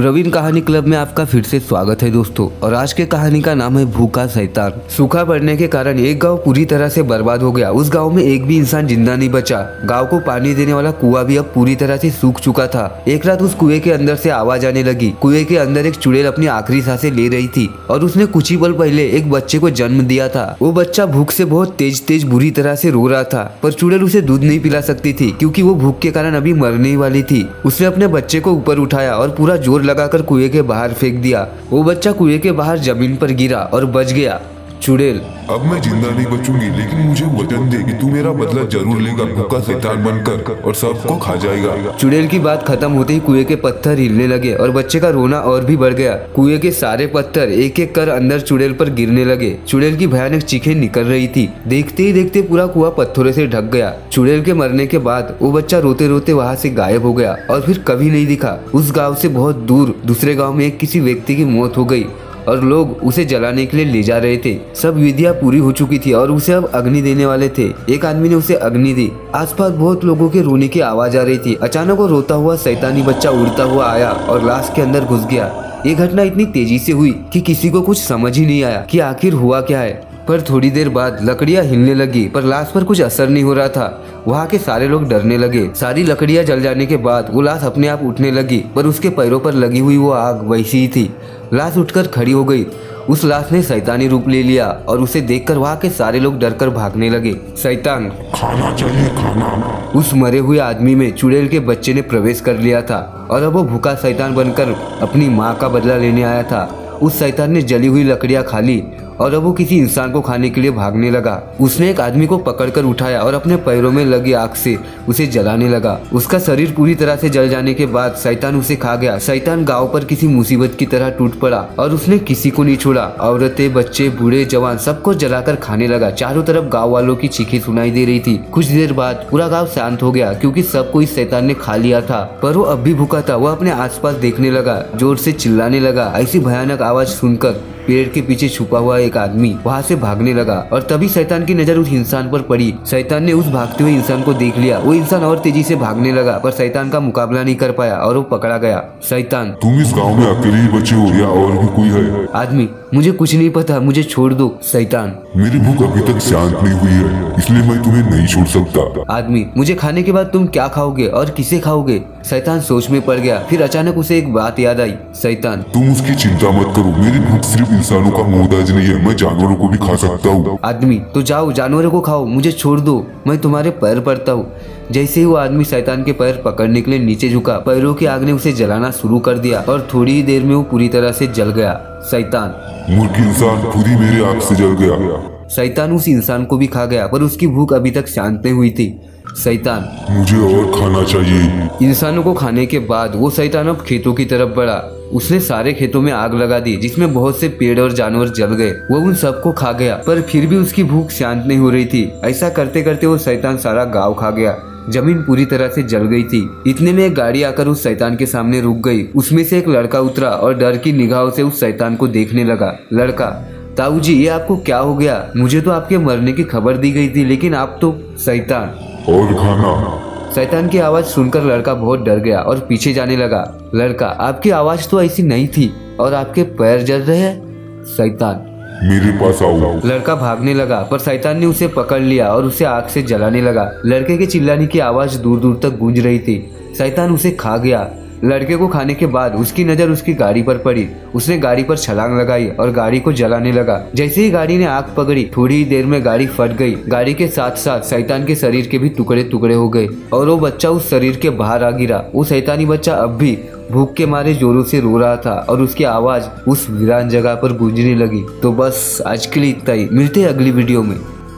प्रवीण कहानी क्लब में आपका फिर से स्वागत है दोस्तों। और आज के कहानी का नाम है भूखा शैतान। सूखा पड़ने के कारण एक गांव पूरी तरह से बर्बाद हो गया। उस गांव में एक भी इंसान जिंदा नहीं बचा। गांव को पानी देने वाला कुआं भी अब पूरी तरह से सूख चुका था। एक रात उस कुएं के अंदर से आवाज आने लगी। कुएं के अंदर एक चुड़ैल अपनी आखिरी सांसें ले रही थी और उसने कुछ ही पल पहले एक बच्चे को जन्म दिया था। वो बच्चा भूख से बहुत तेज बुरी तरह से रो रहा था, पर चुड़ैल उसे दूध नहीं पिला सकती थी क्योंकि वो भूख के कारण अभी मरने ही वाली थी। उसने अपने बच्चे को ऊपर उठाया और पूरा जोर लगाकर कुएं के बाहर फेंक दिया। वो बच्चा कुएं के बाहर जमीन पर गिरा और बच गया। चुड़ैल, अब मैं जिंदा नहीं बचूंगी, लेकिन मुझे वचन दे कि तू मेरा बदला जरूर लेगा, भूखा शैतान बनकर, और सबको खा जाएगा। चुड़ैल की बात खत्म होते ही कुएं के पत्थर हिलने लगे और बच्चे का रोना और भी बढ़ गया। कुएं के सारे पत्थर एक एक कर अंदर चुड़ैल पर गिरने लगे। चुड़ैल की भयानक चीखें निकल रही थी। देखते ही देखते पूरा कुआं पत्थरों से ढक गया। चुड़ैल के मरने के बाद वो बच्चा रोते रोते वहाँ से गायब हो गया और फिर कभी नहीं दिखा। उस गाँव से बहुत दूर दूसरे गाँव में किसी व्यक्ति की मौत हो गई और लोग उसे जलाने के लिए ले जा रहे थे। सब विधियां पूरी हो चुकी थी और उसे अब अग्नि देने वाले थे। एक आदमी ने उसे अग्नि दी। आसपास बहुत लोगों के रोने की आवाज आ रही थी। अचानक वो रोता हुआ शैतानी बच्चा उड़ता हुआ आया और लाश के अंदर घुस गया। ये घटना इतनी तेजी से हुई कि किसी को कुछ समझ ही नहीं आया कि आखिर हुआ क्या है। पर थोड़ी देर बाद लकड़ियां हिलने लगी, पर लाश पर कुछ असर नहीं हो रहा था। वहाँ के सारे लोग डरने लगे। सारी लकड़ियां जल जाने के बाद वो लाश अपने आप उठने लगी, पर उसके पैरों पर लगी हुई वो आग वैसी ही थी। लाश उठकर खड़ी हो गई। उस लाश ने शैतानी रूप ले लिया और उसे देखकर वहाँ के सारे लोग डरकर भागने लगे। शैतान, खाना चाहिए, खाना। उस मरे हुए आदमी में चुड़ैल के बच्चे ने प्रवेश कर लिया था और अब वो भूखा शैतान बनकर अपनी माँ का बदला लेने आया था। उस शैतान ने जली हुई लकड़ियां खा ली और अब वो किसी इंसान को खाने के लिए भागने लगा। उसने एक आदमी को पकड़कर उठाया और अपने पैरों में लगी आग से उसे जलाने लगा। उसका शरीर पूरी तरह से जल जाने के बाद शैतान उसे खा गया। शैतान गांव पर किसी मुसीबत की तरह टूट पड़ा और उसने किसी को नहीं छोड़ा। औरतें, बच्चे, बूढ़े, जवान सबको जलाकर खाने लगा। चारों तरफ गाँव वालों की चीखें सुनाई दे रही थी। कुछ देर बाद पूरा गाँव शांत हो गया क्योंकि सबको इस शैतान ने खा लिया था। पर वो अब भी भूखा था। वो अपने आसपास देखने लगा, जोर से चिल्लाने लगा। ऐसी भयानक आवाज सुनकर पेड़ के पीछे छुपा हुआ एक आदमी वहाँ से भागने लगा और तभी शैतान की नजर उस इंसान पर पड़ी। शैतान ने उस भागते हुए इंसान को देख लिया। वो इंसान और तेजी से भागने लगा, पर शैतान का मुकाबला नहीं कर पाया और वो पकड़ा गया। शैतान, तुम इस गांव में अकेले ही बचे हो या और भी कोई है? आदमी, मुझे कुछ नहीं पता, मुझे छोड़ दो। शैतान, मेरी भूख अभी तक शांत नहीं हुई है, इसलिए मैं तुम्हें नहीं छोड़ सकता। आदमी, मुझे खाने के बाद तुम क्या खाओगे और किसे खाओगे? शैतान सोच में पड़ गया। फिर अचानक उसे एक बात याद आई। शैतान, तुम उसकी चिंता मत करो, मेरी भूख सिर्फ इंसानों का मोहताज नहीं है, मैं जानवरों को भी खा सकता हूँ। आदमी, तो जाओ जानवरों को खाओ, मुझे छोड़ दो, मैं तुम्हारे पैर पड़ता हूँ। जैसे ही वो आदमी शैतान के पैर पकड़ने के लिए नीचे झुका, पैरों की आग ने उसे जलाना शुरू कर दिया और थोड़ी ही देर में वो पूरी तरह से जल गया। शैतान, मूर्ख इंसान, खुद ही मेरे आग से जल गया। शैतान उस इंसान को भी खा गया, पर उसकी भूख अभी तक शांत नहीं हुई थी। शैतान, मुझे और खाना चाहिए। इंसानों को खाने के बाद वो शैतान अब खेतों की तरफ बढ़ा। उसने सारे खेतों में आग लगा दी जिसमें बहुत से पेड़ और जानवर जल गए। वो उन सबको खा गया, पर फिर भी उसकी भूख शांत नहीं हो रही थी। ऐसा करते करते वो शैतान सारा गाँव खा गया। जमीन पूरी तरह से जल गई थी। इतने में एक गाड़ी आकर उस शैतान के सामने रुक गई। उसमें से एक लड़का उतरा और डर की निगाहों से उस शैतान को देखने लगा। लड़का, ताऊ जी, ये आपको क्या हो गया? मुझे तो आपके मरने की खबर दी गई थी, लेकिन आप तो। शैतान, और खाना। शैतान की आवाज सुनकर लड़का बहुत डर गया और पीछे जाने लगा। लड़का, आपकी आवाज तो ऐसी नहीं थी और आपके पैर जल रहे हैं। शैतान, मेरे पास आओ। लड़का भागने लगा, पर शैतान ने उसे पकड़ लिया और उसे आग से जलाने लगा। लड़के के चिल्लाने की आवाज दूर दूर तक गूंज रही थी। शैतान उसे खा गया। लड़के को खाने के बाद उसकी नजर उसकी गाड़ी पर पड़ी। उसने गाड़ी पर छलांग लगाई और गाड़ी को जलाने लगा। जैसे ही गाड़ी ने आग पकड़ी, थोड़ी ही देर में गाड़ी फट गई। गाड़ी के साथ साथ शैतान के शरीर के भी टुकड़े टुकड़े हो गए और वो बच्चा उस शरीर के बाहर आ गिरा। वो शैतानी बच्चा अब भी भूख के मारे जोरों से रो रहा था और उसकी आवाज उस वीरान जगह पर गूंजने लगी। तो बस आज के लिए इतना ही। मिलते हैं अगली वीडियो में।